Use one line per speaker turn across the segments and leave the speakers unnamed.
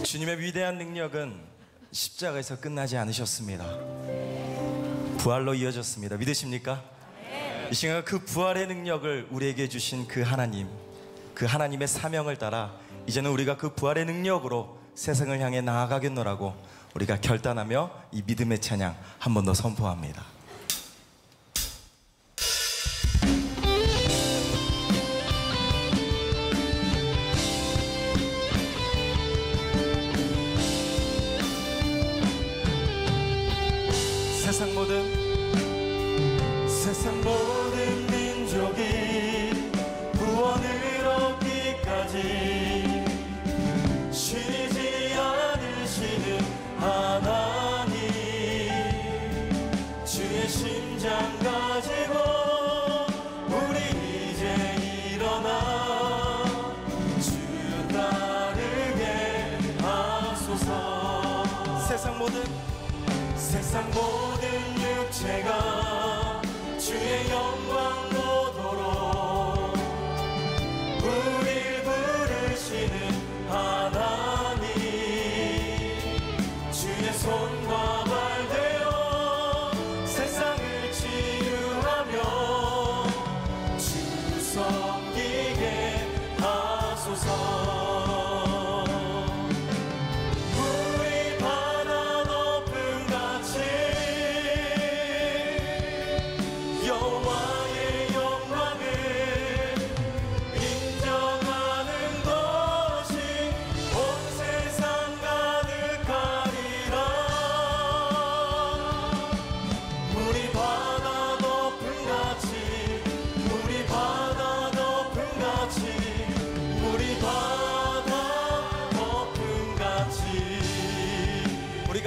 주님의 위대한 능력은 십자가에서 끝나지 않으셨습니다. 부활로 이어졌습니다. 믿으십니까? 이 시간 그 부활의 능력을 우리에게 주신 그 하나님, 그 하나님의 사명을 따라 이제는 우리가 그 부활의 능력으로 세상을 향해 나아가겠노라고 우리가 결단하며 이 믿음의 찬양 한 번 더 선포합니다. 세상 모든 민족이 구원을 얻기까지 쉬지 않으시는 하나님, 주의 심장 가지고 우리 이제 일어나 주 따르게 하소서. 세상 모든 육체가 주의 영광 보도록 우릴 부르시는 하나님, 주의 손과 발 되어 세상을 치유하며 주 섬기게 하소서.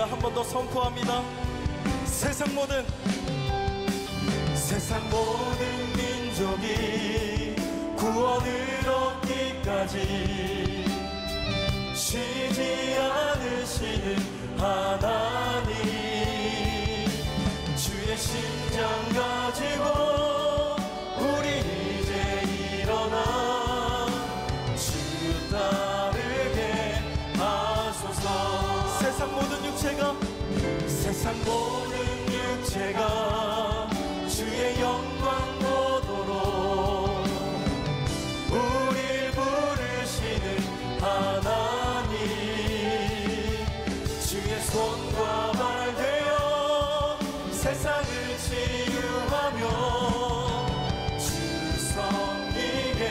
한 번 더 선포합니다. 세상 모든 민족이 구원을 얻기까지 쉬지 않으시는 하나님, 주의 심장 가지고 우리 이제 일어나 주 따르게 하소서. 세상 모든 육체가 주의 영광 보도록 우릴 부르시는 하나님, 주의 손과 발 되어 세상을 치유하며 주 섬기게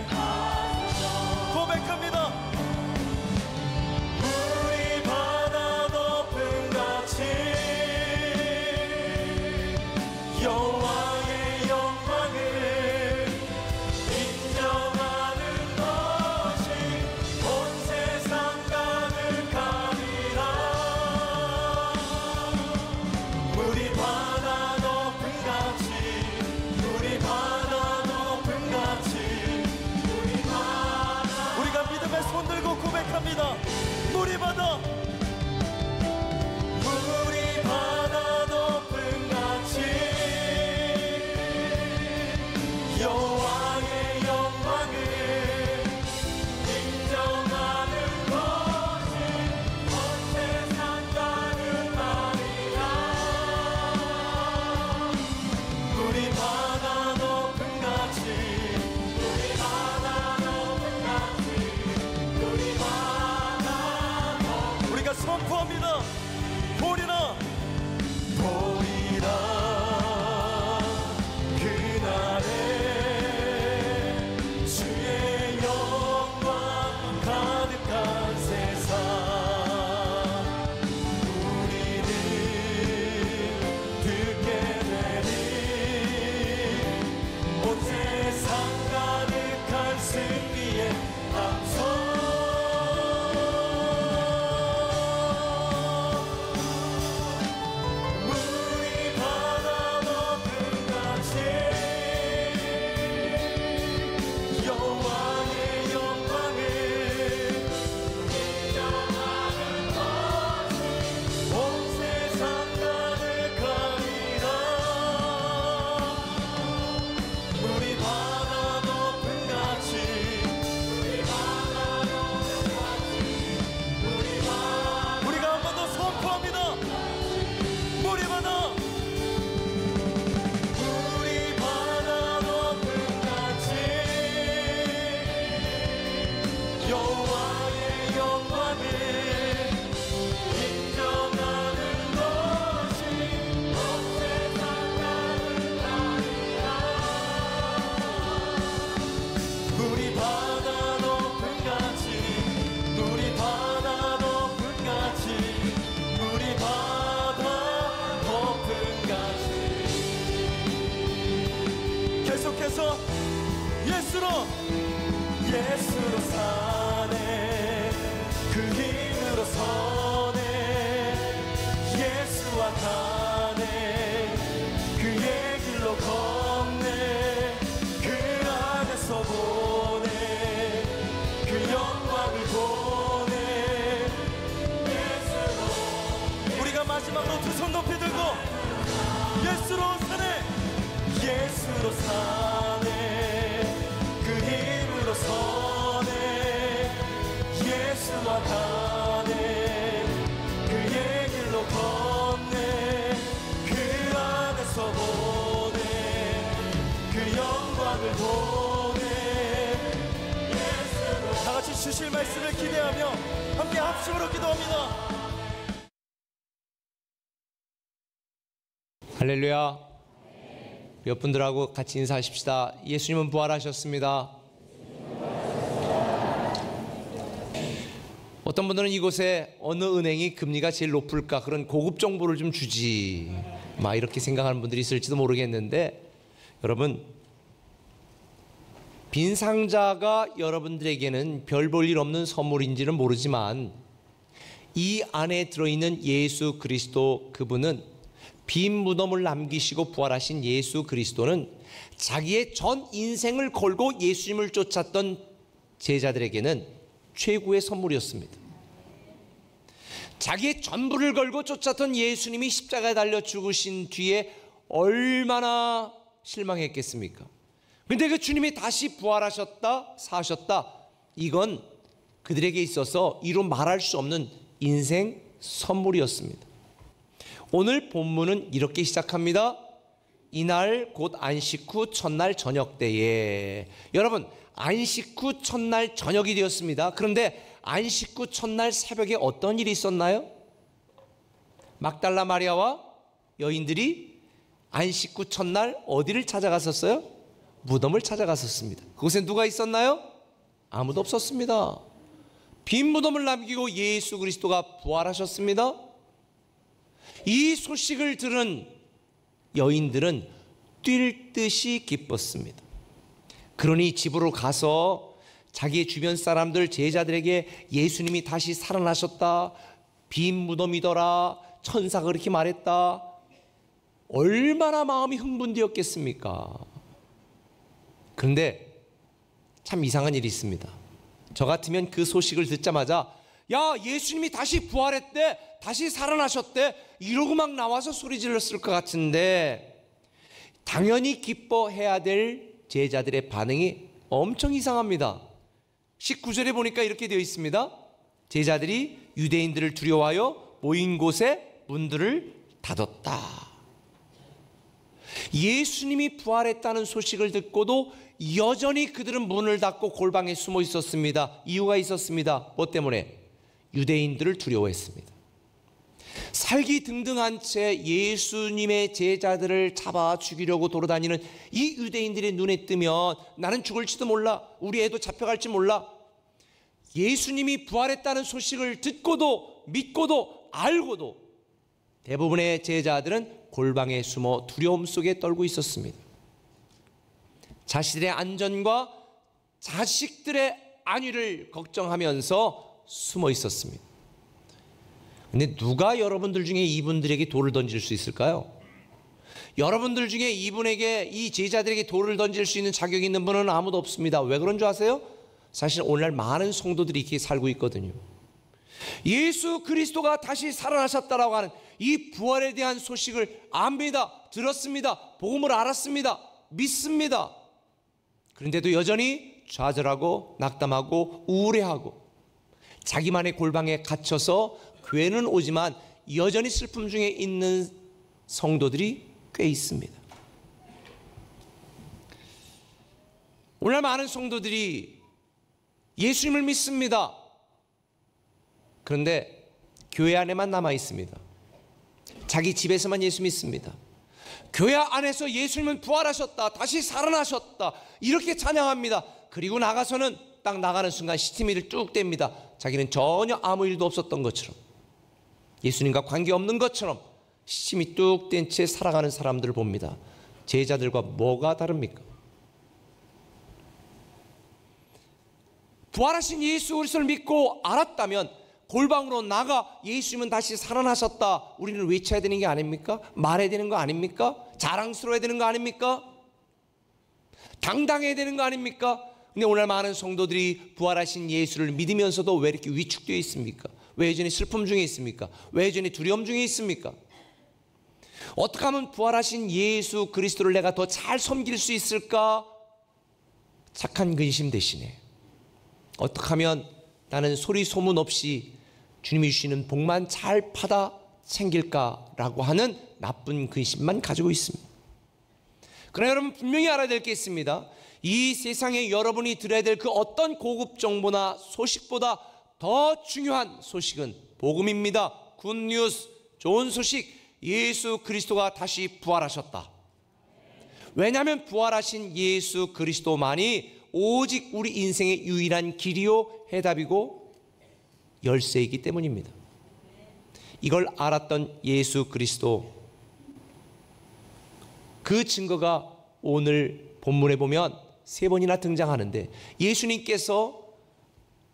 하소서. 고백합니다. 여호와의 영광을 인정하는 것이 온 세상 가득하리라. 물이 바다 높음 같이, 물이 바다 높음 같이, 물이 바다. 우리가 믿음의 손 들고 고백합니다. 물이 바다, 물이 바다 높음 같이 여호와의 영광을 인정하는 것이 온 세상 가득하리라. 물이 바다 높음 같이, 물이 바다 높음 같이, 물이 바다 높음 같이. 예수로 사네 그 힘으로 서네 예수와 가네 그의 길로 걷네 그 안에서 보네 그 영광을 보네 예수로 우리가 마지막으로 두 손 높이 들고 예수로 사네 예수로 사네 그 힘으로 서네 예수와 가네 그의 길로 걷네 그 안에서 보네 그 영광을 보네 예수로 다 같이 주실 말씀을 기대하며 함께 합심으로 기도합니다.
할렐루야. 몇 분들하고 같이 인사하십시다. 예수님은 부활하셨습니다. 어떤 분들은 이곳에 어느 은행이 금리가 제일 높을까 그런 고급 정보를 좀 주지 막 이렇게 생각하는 분들이 있을지도 모르겠는데, 여러분, 빈 상자가 여러분들에게는 별 볼 일 없는 선물인지는 모르지만 이 안에 들어있는 예수 그리스도, 그분은 빈 무덤을 남기시고 부활하신 예수 그리스도는 자기의 전 인생을 걸고 예수님을 쫓았던 제자들에게는 최고의 선물이었습니다. 자기의 전부를 걸고 쫓았던 예수님이 십자가에 달려 죽으신 뒤에 얼마나 실망했겠습니까? 근데 그 주님이 다시 부활하셨다, 사셨다, 이건 그들에게 있어서 이루 말할 수 없는 인생 선물이었습니다. 오늘 본문은 이렇게 시작합니다. 이날 곧 안식 후 첫날 저녁 때에. 여러분, 안식 후 첫날 저녁이 되었습니다. 그런데 안식 후 첫날 새벽에 어떤 일이 있었나요? 막달라 마리아와 여인들이 안식 후 첫날 어디를 찾아갔었어요? 무덤을 찾아갔었습니다. 그곳에 누가 있었나요? 아무도 없었습니다. 빈 무덤을 남기고 예수 그리스도가 부활하셨습니다. 이 소식을 들은 여인들은 뛸 듯이 기뻤습니다. 그러니 집으로 가서 자기의 주변 사람들, 제자들에게 예수님이 다시 살아나셨다, 빈 무덤이더라, 천사가 그렇게 말했다, 얼마나 마음이 흥분되었겠습니까? 그런데 참 이상한 일이 있습니다. 저 같으면 그 소식을 듣자마자 야, 예수님이 다시 부활했대, 다시 살아나셨대, 이러고 막 나와서 소리 질렀을 것 같은데, 당연히 기뻐해야 될 제자들의 반응이 엄청 이상합니다. 19절에 보니까 이렇게 되어 있습니다. 제자들이 유대인들을 두려워하여 모인 곳에 문들을 닫았다. 예수님이 부활했다는 소식을 듣고도 여전히 그들은 문을 닫고 골방에 숨어 있었습니다. 이유가 있었습니다. 뭐 때문에? 유대인들을 두려워했습니다. 살기 등등한 채 예수님의 제자들을 잡아 죽이려고 돌아다니는 이 유대인들의 눈에 뜨면 나는 죽을지도 몰라, 우리 애도 잡혀갈지 몰라. 예수님이 부활했다는 소식을 듣고도 믿고도 알고도 대부분의 제자들은 골방에 숨어 두려움 속에 떨고 있었습니다. 자신의 안전과 자식들의 안위를 걱정하면서 숨어 있었습니다. 근데 누가 여러분들 중에 이분들에게 돌을 던질 수 있을까요? 여러분들 중에 이분에게, 이 제자들에게 돌을 던질 수 있는 자격이 있는 분은 아무도 없습니다. 왜 그런 줄 아세요? 사실 오늘날 많은 성도들이 이렇게 살고 있거든요. 예수 그리스도가 다시 살아나셨다라고 하는 이 부활에 대한 소식을 압니다, 들었습니다, 복음을 알았습니다, 믿습니다. 그런데도 여전히 좌절하고 낙담하고 우울해하고 자기만의 골방에 갇혀서 교회는 오지만 여전히 슬픔 중에 있는 성도들이 꽤 있습니다. 오늘 많은 성도들이 예수님을 믿습니다. 그런데 교회 안에만 남아 있습니다. 자기 집에서만 예수 믿습니다. 교회 안에서 예수님은 부활하셨다, 다시 살아나셨다, 이렇게 찬양합니다. 그리고 나가서는 딱 나가는 순간 시트미를 뚝 뗍니다. 자기는 전혀 아무 일도 없었던 것처럼, 예수님과 관계없는 것처럼 시침이 뚝 뗀 채 살아가는 사람들을 봅니다. 제자들과 뭐가 다릅니까? 부활하신 예수 그리스도를 믿고 알았다면 골방으로 나가 예수님은 다시 살아나셨다, 우리는 외쳐야 되는 게 아닙니까? 말해야 되는 거 아닙니까? 자랑스러워야 되는 거 아닙니까? 당당해야 되는 거 아닙니까? 근데 오늘 많은 성도들이 부활하신 예수를 믿으면서도 왜 이렇게 위축되어 있습니까? 왜 여전히 슬픔 중에 있습니까? 왜 여전히 두려움 중에 있습니까? 어떻게 하면 부활하신 예수 그리스도를 내가 더 잘 섬길 수 있을까? 착한 근심 대신에 어떻게 하면 나는 소리 소문 없이 주님이 주시는 복만 잘 받아 챙길까라고 하는 나쁜 근심만 가지고 있습니다. 그러나 여러분 분명히 알아야 될 게 있습니다. 이 세상에 여러분이 들어야 될 그 어떤 고급 정보나 소식보다 더 중요한 소식은 복음입니다. 굿뉴스, 좋은 소식, 예수 그리스도가 다시 부활하셨다. 왜냐하면 부활하신 예수 그리스도만이 오직 우리 인생의 유일한 길이요 해답이고 열쇠이기 때문입니다. 이걸 알았던 예수 그리스도, 그 증거가 오늘 본문에 보면 3번이나 등장하는데, 예수님께서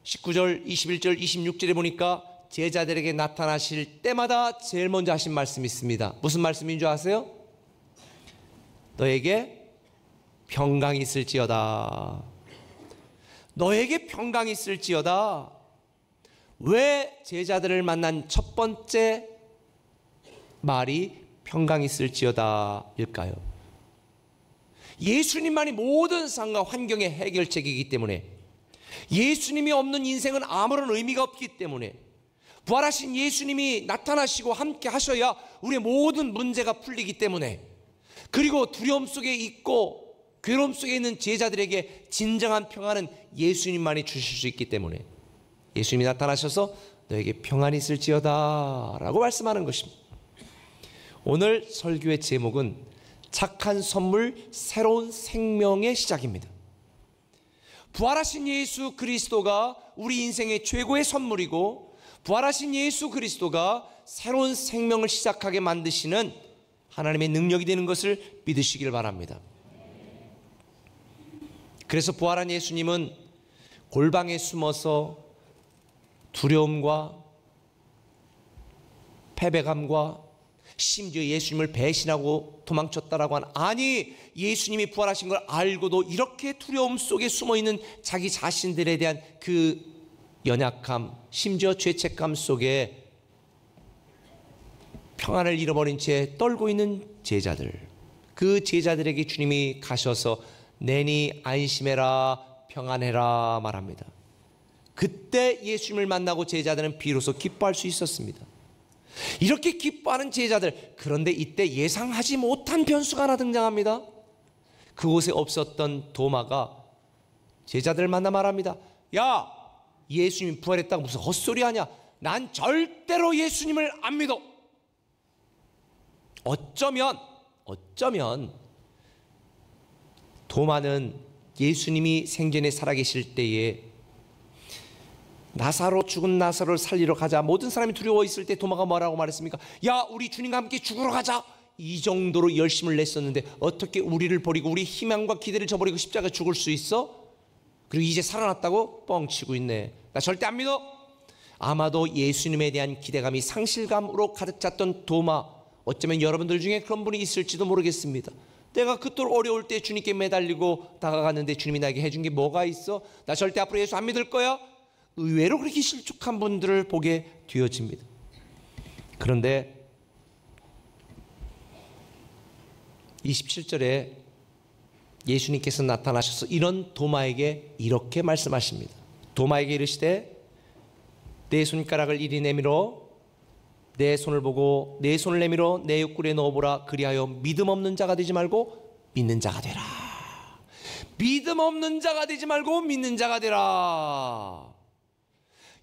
19절, 21절, 26절에 보니까 제자들에게 나타나실 때마다 제일 먼저 하신 말씀이 있습니다. 무슨 말씀인 줄 아세요? 너에게 평강이 있을지어다. 너에게 평강이 있을지어다. 왜 제자들을 만난 첫 번째 말이 평강이 있을지어다 일까요? 예수님만이 모든 상황과 환경의 해결책이기 때문에, 예수님이 없는 인생은 아무런 의미가 없기 때문에, 부활하신 예수님이 나타나시고 함께 하셔야 우리의 모든 문제가 풀리기 때문에, 그리고 두려움 속에 있고 괴로움 속에 있는 제자들에게 진정한 평안은 예수님만이 주실 수 있기 때문에 예수님이 나타나셔서 너에게 평안이 있을지어다 라고 말씀하는 것입니다. 오늘 설교의 제목은 착한 선물, 새로운 생명의 시작입니다. 부활하신 예수 그리스도가 우리 인생의 최고의 선물이고, 부활하신 예수 그리스도가 새로운 생명을 시작하게 만드시는 하나님의 능력이 되는 것을 믿으시길 바랍니다. 그래서 부활한 예수님은 골방에 숨어서 두려움과 패배감과 심지어 예수님을 배신하고 도망쳤다라고 하는, 아니 예수님이 부활하신 걸 알고도 이렇게 두려움 속에 숨어있는 자기 자신들에 대한 그 연약함, 심지어 죄책감 속에 평안을 잃어버린 채 떨고 있는 제자들, 그 제자들에게 주님이 가셔서 내니 안심해라, 평안해라 말합니다. 그때 예수님을 만나고 제자들은 비로소 기뻐할 수 있었습니다. 이렇게 기뻐하는 제자들, 그런데 이때 예상하지 못한 변수가 하나 등장합니다. 그곳에 없었던 도마가 제자들을 만나 말합니다. 야, 예수님이 부활했다고 무슨 헛소리 하냐? 난 절대로 예수님을 안 믿어. 어쩌면 도마는 예수님이 생전에 살아계실 때에 죽은 나사로를 살리러 가자, 모든 사람이 두려워 있을 때 도마가 뭐라고 말했습니까? 야, 우리 주님과 함께 죽으러 가자. 이 정도로 열심을 냈었는데 어떻게 우리를 버리고 우리 희망과 기대를 저버리고 십자가에 죽을 수 있어? 그리고 이제 살아났다고 뻥치고 있네. 나 절대 안 믿어. 아마도 예수님에 대한 기대감이 상실감으로 가득 찼던 도마, 어쩌면 여러분들 중에 그런 분이 있을지도 모르겠습니다. 내가 그토록 어려울 때 주님께 매달리고 다가갔는데 주님이 나에게 해준 게 뭐가 있어? 나 절대 앞으로 예수 안 믿을 거야. 의외로 그렇게 실족한 분들을 보게 되어집니다. 그런데 27절에 예수님께서 나타나셔서 이런 도마에게 이렇게 말씀하십니다. 도마에게 이르시되 내 손가락을 이리 내밀어 내 손을 보고 내 손을 내밀어 내 옆구리에 넣어보라. 그리하여 믿음 없는 자가 되지 말고 믿는 자가 되라. 믿음 없는 자가 되지 말고 믿는 자가 되라.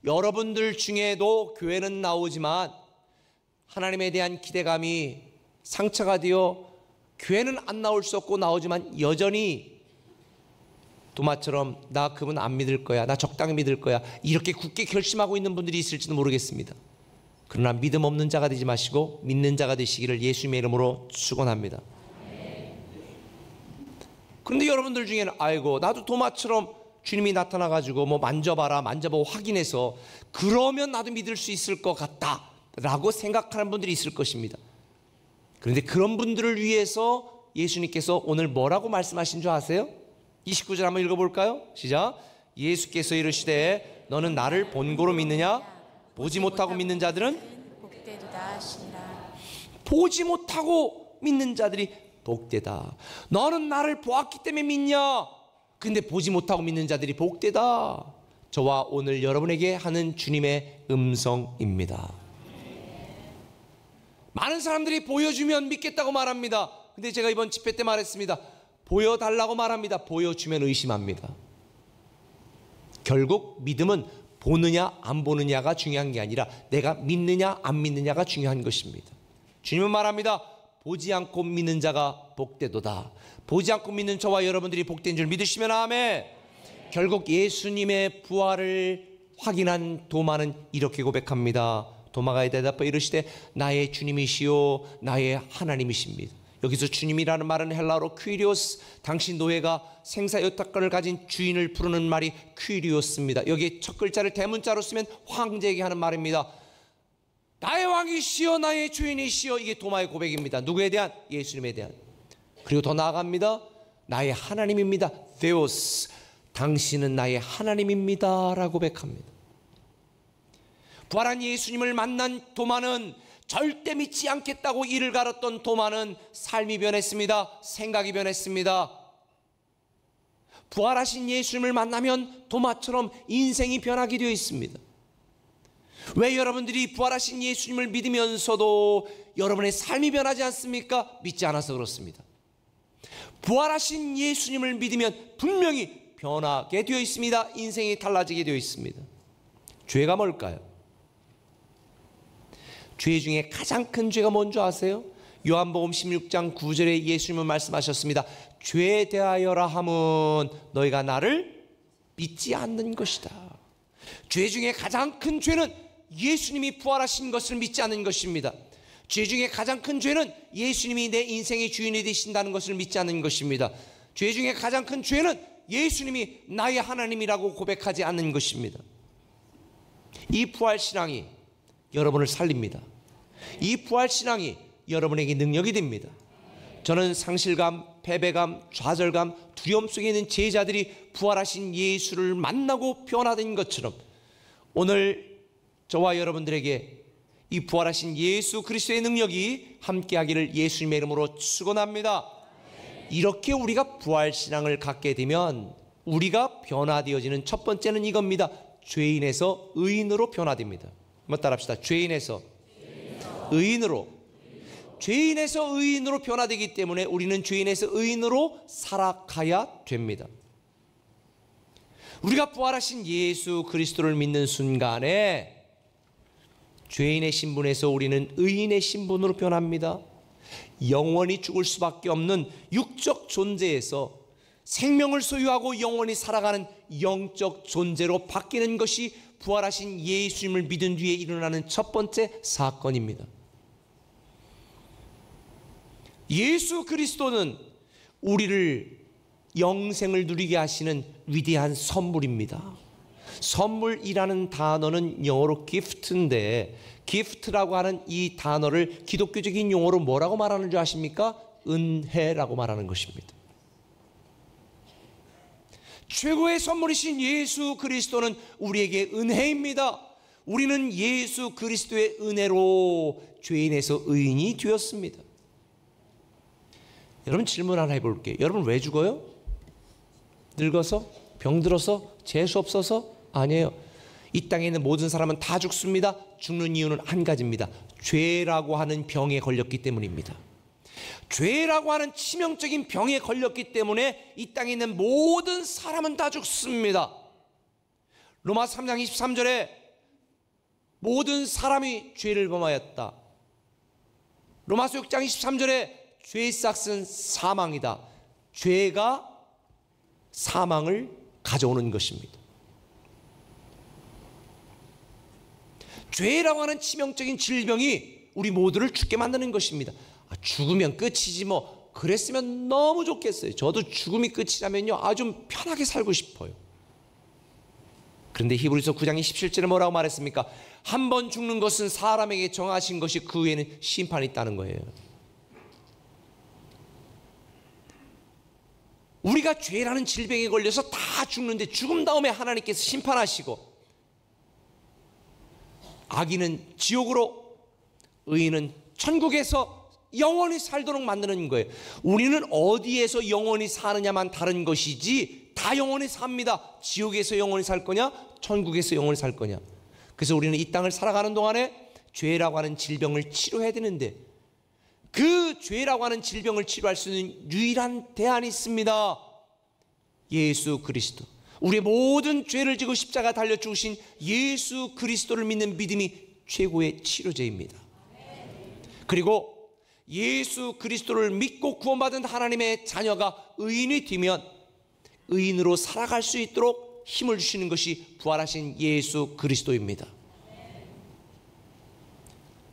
여러분들 중에도 교회는 나오지만 하나님에 대한 기대감이 상처가 되어 교회는 안 나올 수 없고 나오지만 여전히 도마처럼 나 그분 안 믿을 거야, 나 적당히 믿을 거야, 이렇게 굳게 결심하고 있는 분들이 있을지도 모르겠습니다. 그러나 믿음 없는 자가 되지 마시고 믿는 자가 되시기를 예수님의 이름으로 축원합니다. 그런데 여러분들 중에는 아이고 나도 도마처럼 주님이 나타나가지고 뭐 만져봐라, 만져보고 확인해서 그러면 나도 믿을 수 있을 것 같다 라고 생각하는 분들이 있을 것입니다. 그런데 그런 분들을 위해서 예수님께서 오늘 뭐라고 말씀하신 줄 아세요? 29절 한번 읽어볼까요? 시작. 예수께서 이르시되 너는 나를 본고로 믿느냐? 보지 못하고 믿는 자들은
복되도다 하시니라.
보지 못하고 믿는 자들이 복되다. 너는 나를 보았기 때문에 믿냐? 근데 보지 못하고 믿는 자들이 복되다. 저와 오늘 여러분에게 하는 주님의 음성입니다. 많은 사람들이 보여주면 믿겠다고 말합니다. 근데 제가 이번 집회 때 말했습니다. 보여달라고 말합니다. 보여주면 의심합니다. 결국 믿음은 보느냐 안 보느냐가 중요한 게 아니라 내가 믿느냐 안 믿느냐가 중요한 것입니다. 주님은 말합니다. 보지 않고 믿는 자가 복되도다. 보지 않고 믿는 저와 여러분들이 복된 줄 믿으시면 아멘. 결국 예수님의 부활을 확인한 도마는 이렇게 고백합니다. 도마가 대답하여 이르시되 나의 주님이시요 나의 하나님이십니다. 여기서 주님이라는 말은 헬라어로 퀴리오스, 당시 노예가 생사여타권을 가진 주인을 부르는 말이 퀴리오스입니다. 여기에 첫 글자를 대문자로 쓰면 황제에게 하는 말입니다. 나의 왕이시여 나의 주인이시여. 이게 도마의 고백입니다. 누구에 대한? 예수님에 대한. 그리고 더 나아갑니다. 나의 하나님입니다. 데오스, 당신은 나의 하나님입니다 라고 고백합니다. 부활한 예수님을 만난 도마는 절대 믿지 않겠다고 이를 갈았던 도마는 삶이 변했습니다. 생각이 변했습니다. 부활하신 예수님을 만나면 도마처럼 인생이 변하게 되어 있습니다. 왜 여러분들이 부활하신 예수님을 믿으면서도 여러분의 삶이 변하지 않습니까? 믿지 않아서 그렇습니다. 부활하신 예수님을 믿으면 분명히 변하게 되어 있습니다. 인생이 달라지게 되어 있습니다. 죄가 뭘까요? 죄 중에 가장 큰 죄가 뭔지 아세요? 요한복음 16장 9절에 예수님은 말씀하셨습니다. 죄에 대하여라 함은 너희가 나를 믿지 않는 것이다. 죄 중에 가장 큰 죄는 예수님이 부활하신 것을 믿지 않는 것입니다. 죄 중에 가장 큰 죄는 예수님이 내 인생의 주인이 되신다는 것을 믿지 않는 것입니다. 죄 중에 가장 큰 죄는 예수님이 나의 하나님이라고 고백하지 않는 것입니다. 이 부활신앙이 여러분을 살립니다. 이 부활신앙이 여러분에게 능력이 됩니다. 저는 상실감, 패배감, 좌절감, 두려움 속에 있는 제자들이 부활하신 예수를 만나고 변화된 것처럼 오늘 저와 여러분들에게 이 부활하신 예수 그리스도의 능력이 함께하기를 예수님의 이름으로 축원합니다. 이렇게 우리가 부활신앙을 갖게 되면 우리가 변화되어지는 첫 번째는 이겁니다. 죄인에서 의인으로 변화됩니다. 한번 따라합시다. 죄인에서 의인으로. 죄인에서 의인으로 변화되기 때문에 우리는 죄인에서 의인으로 살아가야 됩니다. 우리가 부활하신 예수 그리스도를 믿는 순간에 죄인의 신분에서 우리는 의인의 신분으로 변합니다. 영원히 죽을 수밖에 없는 육적 존재에서 생명을 소유하고 영원히 살아가는 영적 존재로 바뀌는 것이 부활하신 예수님을 믿은 뒤에 일어나는 첫 번째 사건입니다. 예수 그리스도는 우리를 영생을 누리게 하시는 위대한 선물입니다. 선물이라는 단어는 영어로 gift인데 gift라고 하는 이 단어를 기독교적인 용어로 뭐라고 말하는 줄 아십니까? 은혜라고 말하는 것입니다. 최고의 선물이신 예수 그리스도는 우리에게 은혜입니다. 우리는 예수 그리스도의 은혜로 죄인에서 의인이 되었습니다. 여러분 질문 하나 해볼게요. 여러분 왜 죽어요? 늙어서? 병들어서? 재수 없어서? 아니에요. 이 땅에 있는 모든 사람은 다 죽습니다. 죽는 이유는 한 가지입니다. 죄라고 하는 병에 걸렸기 때문입니다. 죄라고 하는 치명적인 병에 걸렸기 때문에 이 땅에 있는 모든 사람은 다 죽습니다. 로마 3장 23절에 모든 사람이 죄를 범하였다. 로마서 6장 23절에 죄의 싹은 사망이다. 죄가 사망을 가져오는 것입니다. 죄라고 하는 치명적인 질병이 우리 모두를 죽게 만드는 것입니다. 죽으면 끝이지 뭐 그랬으면 너무 좋겠어요. 저도 죽음이 끝이라면요 아주 편하게 살고 싶어요. 그런데 히브리서 9장 27절에 뭐라고 말했습니까? 한 번 죽는 것은 사람에게 정하신 것이 그 후에는 심판이 있다는 거예요. 우리가 죄라는 질병에 걸려서 다 죽는데 죽음 다음에 하나님께서 심판하시고 악인은 지옥으로 의인은 천국에서 영원히 살도록 만드는 거예요. 우리는 어디에서 영원히 사느냐만 다른 것이지 다 영원히 삽니다. 지옥에서 영원히 살 거냐 천국에서 영원히 살 거냐. 그래서 우리는 이 땅을 살아가는 동안에 죄라고 하는 질병을 치료해야 되는데 그 죄라고 하는 질병을 치료할 수 있는 유일한 대안이 있습니다. 예수 그리스도. 우리의 모든 죄를 지고 십자가 달려 죽으신 예수 그리스도를 믿는 믿음이 최고의 치료제입니다. 그리고 예수 그리스도를 믿고 구원받은 하나님의 자녀가 의인이 되면 의인으로 살아갈 수 있도록 힘을 주시는 것이 부활하신 예수 그리스도입니다.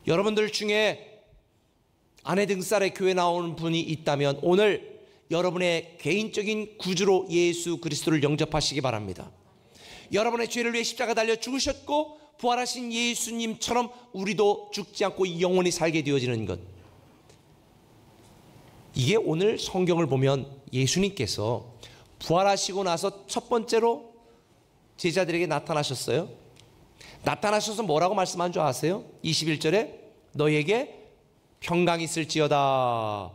여러분들 중에 아내 등살에 교회 나오는 분이 있다면 오늘 여러분의 개인적인 구주로 예수 그리스도를 영접하시기 바랍니다. 여러분의 죄를 위해 십자가 달려 죽으셨고 부활하신 예수님처럼 우리도 죽지 않고 영원히 살게 되어지는 것. 이게 오늘 성경을 보면 예수님께서 부활하시고 나서 첫 번째로 제자들에게 나타나셨어요. 나타나셔서 뭐라고 말씀한 줄 아세요? 21절에 너희에게 평강이 있을지어다.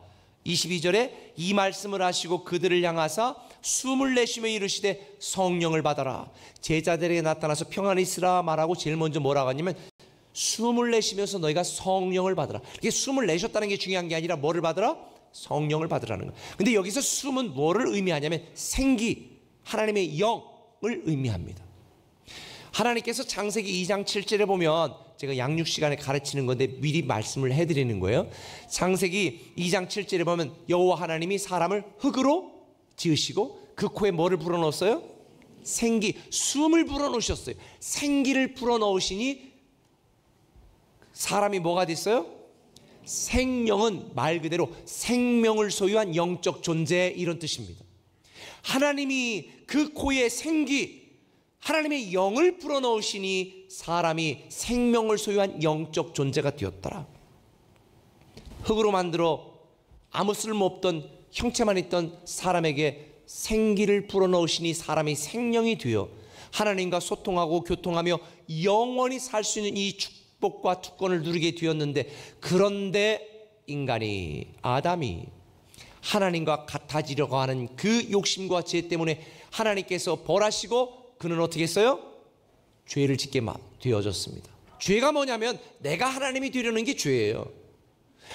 22절에 이 말씀을 하시고 그들을 향하사 숨을 내쉬며 이르시되 성령을 받아라. 제자들에게 나타나서 평안이 있으라 말하고 제일 먼저 뭐라고 하냐면 숨을 내쉬면서 너희가 성령을 받으라. 이게 숨을 내셨다는 게 중요한 게 아니라 뭐를 받으라? 성령을 받으라는 거예요. 근데 여기서 숨은 뭐를 의미하냐면 생기, 하나님의 영을 의미합니다. 하나님께서 창세기 2장 7절에 보면 제가 양육 시간에 가르치는 건데 미리 말씀을 해드리는 거예요. 창세기 2장 7절에 보면 여호와 하나님이 사람을 흙으로 지으시고 그 코에 뭐를 불어넣었어요? 생기, 숨을 불어넣으셨어요. 생기를 불어넣으시니 사람이 뭐가 됐어요? 생명은 말 그대로 생명을 소유한 영적 존재, 이런 뜻입니다. 하나님이 그 코에 생기, 하나님의 영을 불어넣으시니 사람이 생명을 소유한 영적 존재가 되었더라. 흙으로 만들어 아무 쓸모없던 형체만 있던 사람에게 생기를 불어넣으시니 사람이 생명이 되어 하나님과 소통하고 교통하며 영원히 살 수 있는 이 축복과 특권을 누리게 되었는데, 그런데 인간이, 아담이 하나님과 같아지려고 하는 그 욕심과 죄 때문에 하나님께서 벌하시고 그는 어떻게 했어요? 죄를 짓게 되어졌습니다. 죄가 뭐냐면 내가 하나님이 되려는 게 죄예요.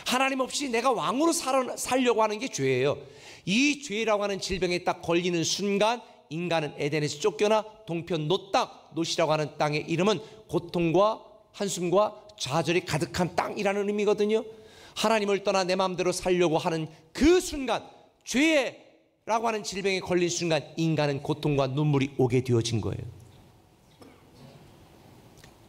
하나님 없이 내가 왕으로 살려고 하는 게 죄예요. 이 죄라고 하는 질병에 딱 걸리는 순간 인간은 에덴에서 쫓겨나 동편 노땅, 노시라고 하는 땅의 이름은 고통과 한숨과 좌절이 가득한 땅이라는 의미거든요. 하나님을 떠나 내 마음대로 살려고 하는 그 순간, 죄라고 하는 질병에 걸린 순간 인간은 고통과 눈물이 오게 되어진 거예요.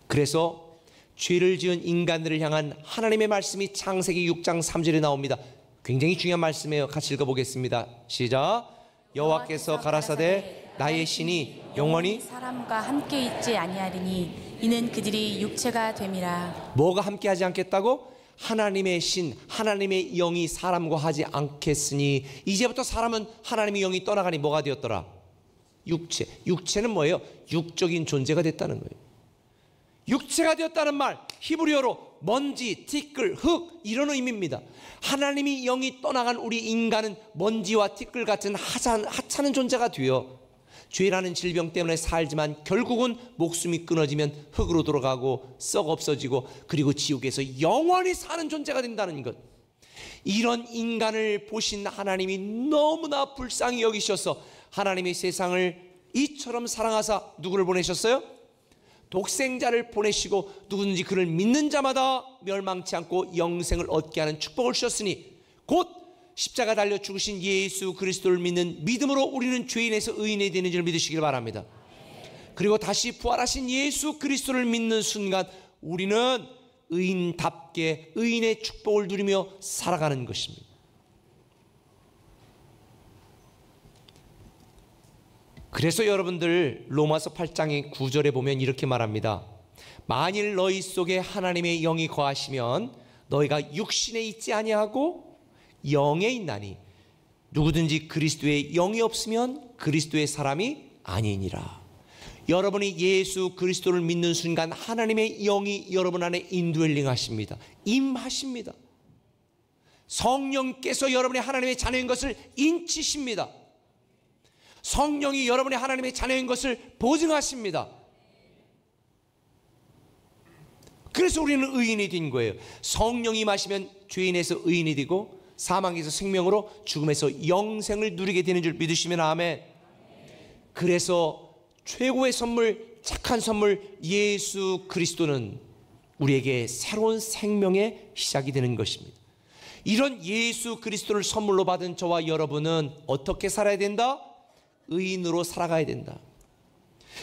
그래서 죄를 지은 인간들을 향한 하나님의 말씀이 창세기 6장 3절에 나옵니다. 굉장히 중요한 말씀이에요. 같이 읽어보겠습니다. 시작. 여호와께서 가라사대 나의 신이 영원히
사람과 함께 있지 아니하리니 이는 그들이 육체가 됨이라.
뭐가 함께하지 않겠다고? 하나님의 신, 하나님의 영이 사람과 하지 않겠으니 이제부터 사람은 하나님의 영이 떠나가니 뭐가 되었더라? 육체. 육체는 뭐예요? 육적인 존재가 됐다는 거예요. 육체가 되었다는 말, 히브리어로 먼지, 티끌, 흙, 이런 의미입니다. 하나님이 영이 떠나간 우리 인간은 먼지와 티끌 같은 하찮은 존재가 되어 죄라는 질병 때문에 살지만 결국은 목숨이 끊어지면 흙으로 돌아가고 썩 없어지고 그리고 지옥에서 영원히 사는 존재가 된다는 것. 이런 인간을 보신 하나님이 너무나 불쌍히 여기셔서 하나님이 세상을 이처럼 사랑하사 누구를 보내셨어요? 독생자를 보내시고 누구든지 그를 믿는 자마다 멸망치 않고 영생을 얻게 하는 축복을 주셨으니 곧 십자가 달려 죽으신 예수 그리스도를 믿는 믿음으로 우리는 죄인에서 의인이 되는 줄 믿으시길 바랍니다. 그리고 다시 부활하신 예수 그리스도를 믿는 순간 우리는 의인답게 의인의 축복을 누리며 살아가는 것입니다. 그래서 여러분들 로마서 8장의 9절에 보면 이렇게 말합니다. 만일 너희 속에 하나님의 영이 거하시면 너희가 육신에 있지 아니하고 영에 있나니 누구든지 그리스도의 영이 없으면 그리스도의 사람이 아니니라. 여러분이 예수 그리스도를 믿는 순간 하나님의 영이 여러분 안에 인드웰링 하십니다. 임하십니다. 성령께서 여러분의 하나님의 자녀인 것을 인치십니다. 성령이 여러분의 하나님의 자녀인 것을 보증하십니다. 그래서 우리는 의인이 된 거예요. 성령이 임하시면 죄인에서 의인이 되고 사망에서 생명으로 죽음에서 영생을 누리게 되는 줄 믿으시면 아멘. 그래서 최고의 선물, 착한 선물 예수 그리스도는 우리에게 새로운 생명의 시작이 되는 것입니다. 이런 예수 그리스도를 선물로 받은 저와 여러분은 어떻게 살아야 된다? 의인으로 살아가야 된다.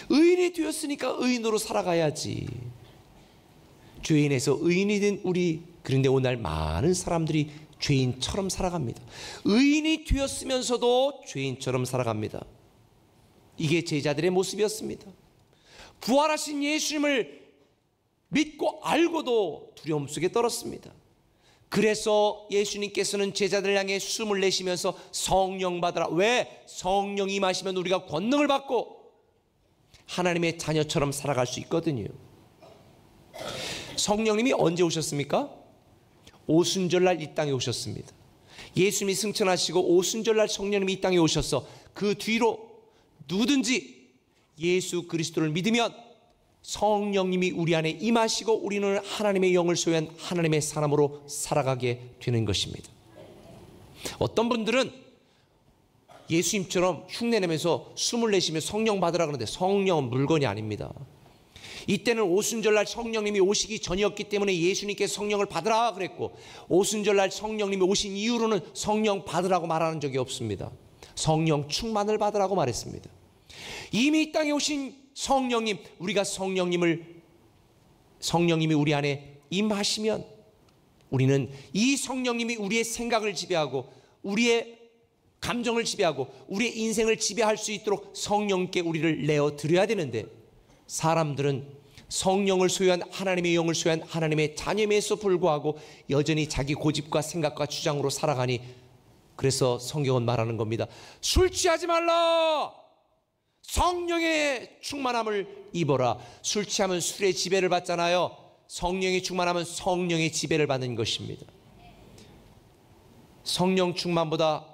의인이 되었으니까 의인으로 살아가야지. 죄인에서 의인이 된 우리, 그런데 오늘 많은 사람들이 죄인처럼 살아갑니다. 의인이 되었으면서도 죄인처럼 살아갑니다. 이게 제자들의 모습이었습니다. 부활하신 예수님을 믿고 알고도 두려움 속에 떨었습니다. 그래서 예수님께서는 제자들 향해 숨을 내쉬면서 성령 받으라. 왜? 성령이 임하시면 우리가 권능을 받고 하나님의 자녀처럼 살아갈 수 있거든요. 성령님이 언제 오셨습니까? 오순절날 이 땅에 오셨습니다. 예수님이 승천하시고 오순절날 성령님이 이 땅에 오셔서 그 뒤로 누구든지 예수 그리스도를 믿으면 성령님이 우리 안에 임하시고 우리는 하나님의 영을 소유한 하나님의 사람으로 살아가게 되는 것입니다. 어떤 분들은 예수님처럼 흉내내면서 숨을 내쉬며 성령 받으라 그러는데 성령은 물건이 아닙니다. 이때는 오순절날 성령님이 오시기 전이었기 때문에 예수님께서 성령을 받으라 그랬고, 오순절날 성령님이 오신 이후로는 성령 받으라고 말하는 적이 없습니다. 성령 충만을 받으라고 말했습니다. 이미 이 땅에 오신 성령님, 우리가 성령님이 우리 안에 임하시면 우리는 이 성령님이 우리의 생각을 지배하고 우리의 감정을 지배하고 우리의 인생을 지배할 수 있도록 성령께 우리를 내어드려야 되는데, 사람들은 성령을 소유한 하나님의 영을 소유한 하나님의 자녀임에도 불구하고 여전히 자기 고집과 생각과 주장으로 살아가니, 그래서 성경은 말하는 겁니다. 술 취하지 말라. 성령의 충만함을 입어라. 술 취하면 술의 지배를 받잖아요. 성령의 충만함은 성령의 지배를 받는 것입니다. 성령 충만보다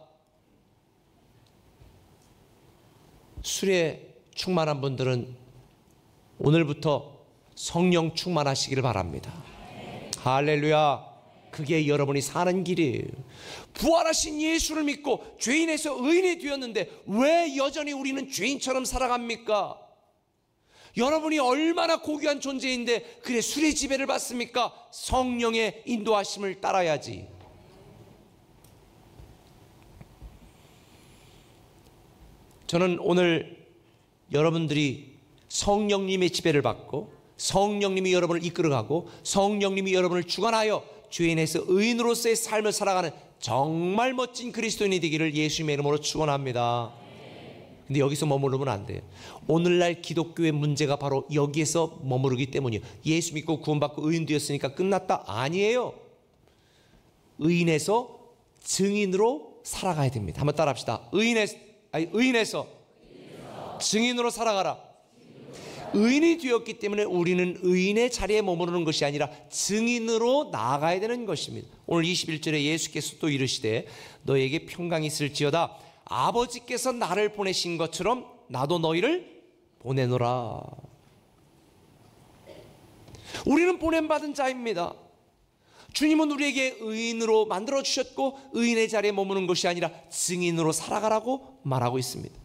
술에 충만한 분들은 오늘부터 성령 충만하시기를 바랍니다. 할렐루야. 그게 여러분이 사는 길이에요. 부활하신 예수를 믿고 죄인에서 의인이 되었는데 왜 여전히 우리는 죄인처럼 살아갑니까? 여러분이 얼마나 고귀한 존재인데 그래 술의 지배를 받습니까? 성령의 인도하심을 따라야지. 저는 오늘 여러분들이 성령님의 지배를 받고 성령님이 여러분을 이끌어가고 성령님이 여러분을 주관하여 죄인에서 의인으로서의 삶을 살아가는 정말 멋진 그리스도인이 되기를 예수님의 이름으로 축원합니다. 근데 여기서 머무르면 안 돼요. 오늘날 기독교의 문제가 바로 여기에서 머무르기 때문이에요. 예수 믿고 구원받고 의인 되었으니까 끝났다? 아니에요. 의인에서 증인으로 살아가야 됩니다. 한번 따라합시다. 의인에서 증인으로 살아가라. 의인이 되었기 때문에 우리는 의인의 자리에 머무르는 것이 아니라 증인으로 나아가야 되는 것입니다. 오늘 21절에 예수께서 또 이르시되 너에게 평강이 있을지어다. 아버지께서 나를 보내신 것처럼 나도 너희를 보내노라. 우리는 보냄받은 자입니다. 주님은 우리에게 의인으로 만들어주셨고 의인의 자리에 머무는 것이 아니라 증인으로 살아가라고 말하고 있습니다.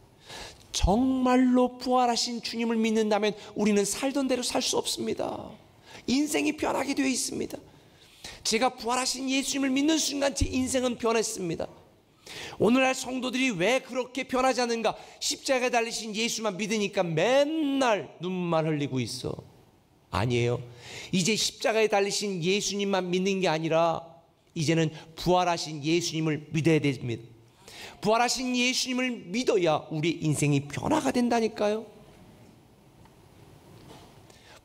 정말로 부활하신 주님을 믿는다면 우리는 살던 대로 살 수 없습니다. 인생이 변하게 되어 있습니다. 제가 부활하신 예수님을 믿는 순간 제 인생은 변했습니다. 오늘날 성도들이 왜 그렇게 변하지 않는가? 십자가에 달리신 예수만 믿으니까 맨날 눈만 흘리고 있어. 아니에요. 이제 십자가에 달리신 예수님만 믿는 게 아니라 이제는 부활하신 예수님을 믿어야 됩니다. 부활하신 예수님을 믿어야 우리의 인생이 변화가 된다니까요.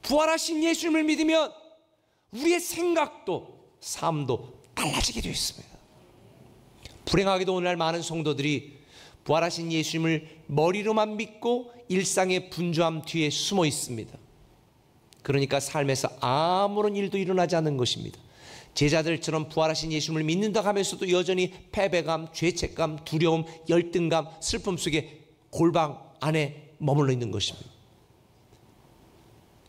부활하신 예수님을 믿으면 우리의 생각도 삶도 달라지게 되어 있습니다. 불행하게도 오늘날 많은 성도들이 부활하신 예수님을 머리로만 믿고 일상의 분주함 뒤에 숨어 있습니다. 그러니까 삶에서 아무런 일도 일어나지 않는 것입니다. 제자들처럼 부활하신 예수님을 믿는다 하면서도 여전히 패배감, 죄책감, 두려움, 열등감, 슬픔 속에 골방 안에 머물러 있는 것입니다.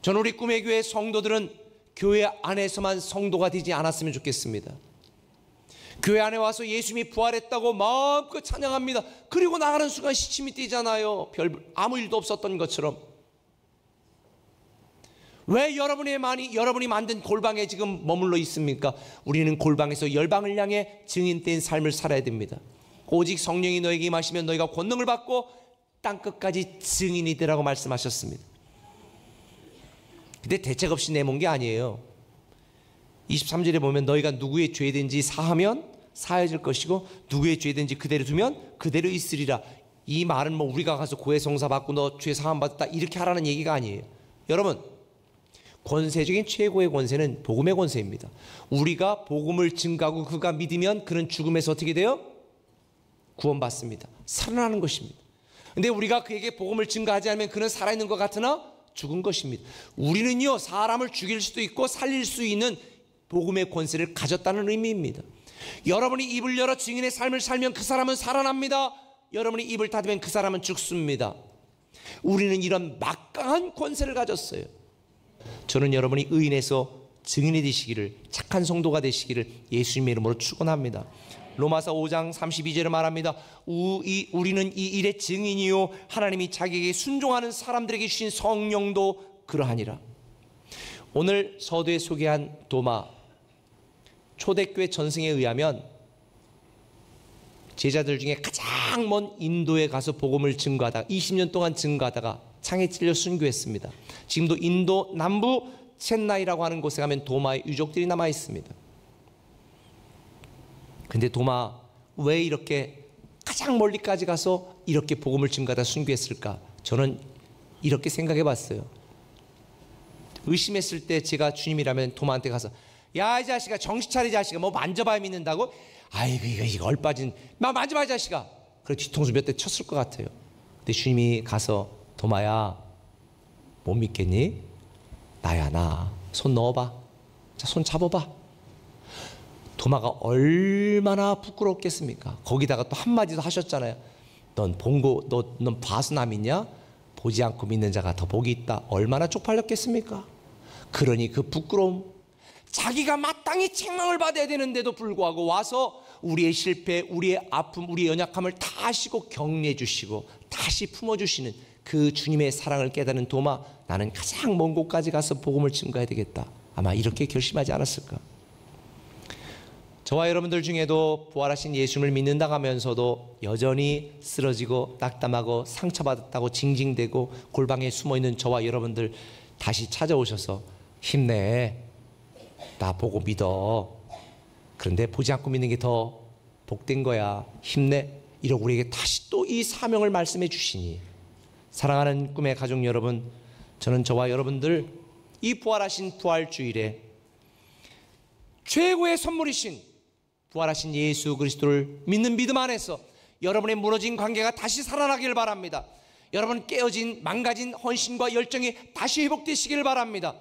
저는 우리 꿈의 교회 성도들은 교회 안에서만 성도가 되지 않았으면 좋겠습니다. 교회 안에 와서 예수님이 부활했다고 마음껏 찬양합니다. 그리고 나가는 순간 시침이 뛰잖아요. 아무 일도 없었던 것처럼. 왜 여러분이 만든 골방에 지금 머물러 있습니까? 우리는 골방에서 열방을 향해 증인된 삶을 살아야 됩니다. 오직 성령이 너에게 임하시면 너희가 권능을 받고 땅끝까지 증인이 되라고 말씀하셨습니다. 근데 대책 없이 내몬 게 아니에요. 23절에 보면 너희가 누구의 죄든지 사하면 사해질 것이고 누구의 죄든지 그대로 두면 그대로 있으리라. 이 말은 뭐 우리가 가서 고해성사 받고 너 죄 사함 받았다 이렇게 하라는 얘기가 아니에요. 여러분, 권세적인 최고의 권세는 복음의 권세입니다. 우리가 복음을 증가하고 그가 믿으면 그는 죽음에서 어떻게 돼요? 구원받습니다. 살아나는 것입니다. 근데 우리가 그에게 복음을 증가하지 않으면 그는 살아있는 것 같으나 죽은 것입니다. 우리는요, 사람을 죽일 수도 있고 살릴 수 있는 복음의 권세를 가졌다는 의미입니다. 여러분이 입을 열어 증인의 삶을 살면 그 사람은 살아납니다. 여러분이 입을 닫으면 그 사람은 죽습니다. 우리는 이런 막강한 권세를 가졌어요. 저는 여러분이 의인에서 증인이 되시기를, 착한 성도가 되시기를 예수님의 이름으로 축원합니다. 로마서 5장 32절에 말합니다. 우리는 이 일의 증인이요 하나님이 자기에게 순종하는 사람들에게 주신 성령도 그러하니라. 오늘 서두에 소개한 도마, 초대교회 전승에 의하면 제자들 중에 가장 먼 인도에 가서 복음을 증거하다가 20년 동안 증거하다가 창에 찔려 순교했습니다. 지금도 인도 남부 첸나이라고 하는 곳에 가면 도마의 유족들이 남아 있습니다. 근데 도마 왜 이렇게 가장 멀리까지 가서 이렇게 복음을 증거하다 순교했을까? 저는 이렇게 생각해 봤어요. 의심했을 때 제가 주님이라면 도마한테 가서 야, 이 자식아, 정신 차리 자식아, 뭐 만져봐야 믿는다고? 아이고 이거 얼빠진 만져봐 이 자식아. 그래 뒤통수 몇 대 쳤을 것 같아요. 근데 주님이 가서 도마야, 못 믿겠니? 나야 나. 손 넣어봐. 자, 손 잡아봐. 도마가 얼마나 부끄럽겠습니까? 거기다가 또 한마디도 하셨잖아요. 넌 바수나 믿냐? 보지 않고 믿는 자가 더 복이 있다. 얼마나 쪽팔렸겠습니까? 그러니 그 부끄러움, 자기가 마땅히 책망을 받아야 되는데도 불구하고 와서 우리의 실패, 우리의 아픔, 우리의 연약함을 다 아시고 격려해 주시고 다시 품어주시는 그 주님의 사랑을 깨닫는 도마, 나는 가장 먼 곳까지 가서 복음을 증거해야 되겠다. 아마 이렇게 결심하지 않았을까? 저와 여러분들 중에도 부활하신 예수님을 믿는다 하면서도 여전히 쓰러지고 낙담하고 상처받았다고 징징대고 골방에 숨어있는 저와 여러분들 다시 찾아오셔서 힘내, 나 보고 믿어. 그런데 보지 않고 믿는 게 더 복된 거야. 힘내. 이러고 우리에게 다시 또 이 사명을 말씀해 주시니, 사랑하는 꿈의 가족 여러분, 저는 저와 여러분들 이 부활하신 부활주일에 최고의 선물이신 부활하신 예수 그리스도를 믿는 믿음 안에서 여러분의 무너진 관계가 다시 살아나길 바랍니다. 여러분 깨어진 망가진 헌신과 열정이 다시 회복되시길 바랍니다.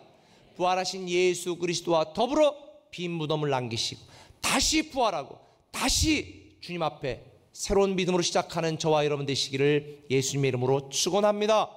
부활하신 예수 그리스도와 더불어 빈 무덤을 남기시고 다시 부활하고 다시 주님 앞에 새로운 믿음으로 시작하는 저와 여러분 되시기를 예수님의 이름으로 축원합니다.